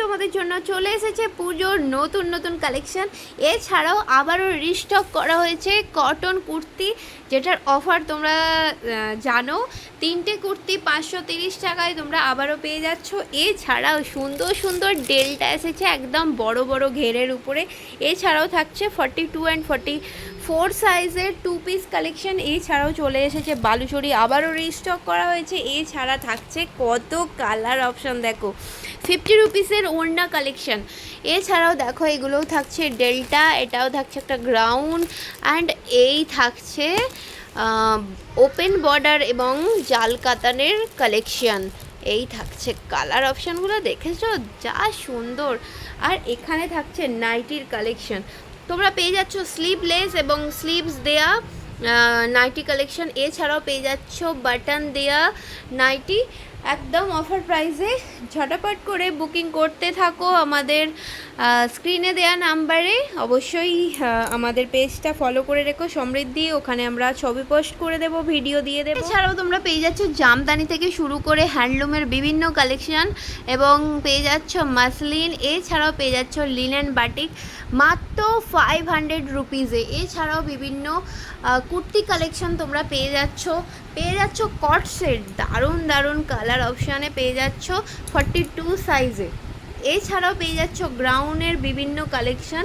তোমাদের জন্য চলে এসেছে পুজোর নতুন নতুন কালেকশন। এছাড়াও আবারও রিস্টক করা হয়েছে কটন কুর্তি, যেটার অফার তোমরা জানো। 3টে কুর্তি 530 টাকায় তোমরা আবারও পেয়ে যাচ্ছ। এছাড়াও সুন্দর সুন্দর ডেল্টা এসেছে একদম বড় বড় ঘেরের উপরে। এছাড়াও থাকছে 42 অ্যান্ড 44 সাইজের 2 পিস কালেকশন। এছাড়াও চলে এসেছে বালুচরি, আবারও রিস্টক করা হয়েছে। এছাড়া থাকছে কত কালার অপশন, দেখো 50 রুপিসের ওড়না কালেকশন। এছাড়াও দেখো এগুলোও থাকছে ডেল্টা, এটাও থাকছে একটা গ্রাউন্ড, অ্যান্ড এই থাকছে ওপেন বর্ডার এবং জাল কাতানের কালেকশন। এই থাকছে কালার অপশানগুলো, দেখেছো যা সুন্দর। আর এখানে থাকছে নাইটির কালেকশন, তোমরা পেয়ে যাচ্ছ স্লিভলেস এবং স্লিভস দেয়া নাইটি কালেকশন। এছাড়াও পেয়ে যাচ্ছ বাটন দেয়া নাইটি একদম অফার প্রাইসে। ঝটাপট করে বুকিং করতে থাকো আমাদের স্ক্রিনে দেয়া নাম্বারে। অবশ্যই আমাদের পেজটা ফলো করে রেখো সমৃদ্ধি, ওখানে আমরা ছবি পোস্ট করে দেব, ভিডিও দিয়ে দেবো। এছাড়াও তোমরা পেয়ে যাচ্ছ জামদানি থেকে শুরু করে হ্যান্ডলুমের বিভিন্ন কালেকশন এবং পেয়ে যাচ্ছ মাসলিন। এছাড়াও পেয়ে যাচ্ছ লিনেন বাটিক মাত্র 500 রুপিসে। এছাড়াও বিভিন্ন কুর্তি কালেকশন তোমরা পেয়ে যাচ্ছ কট সেট, দারুণ দারুণ কালার অপশানে পেয়ে যাচ্ছ 42 সাইজে। এছাড়াও পেয়ে যাচ্ছ গ্রাউন্ডের বিভিন্ন কালেকশন।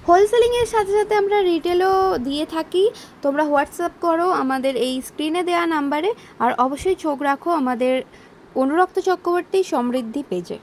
হোলসেলিংয়ের সাথে সাথে আমরা রিটেলও দিয়ে থাকি, তোমরা হোয়াটসঅ্যাপ করো আমাদের এই স্ক্রিনে দেওয়া নাম্বারে। আর অবশ্যই চোখ রাখো আমাদের অনুরক্ত চক্রবর্তী সমৃদ্ধি পেজে।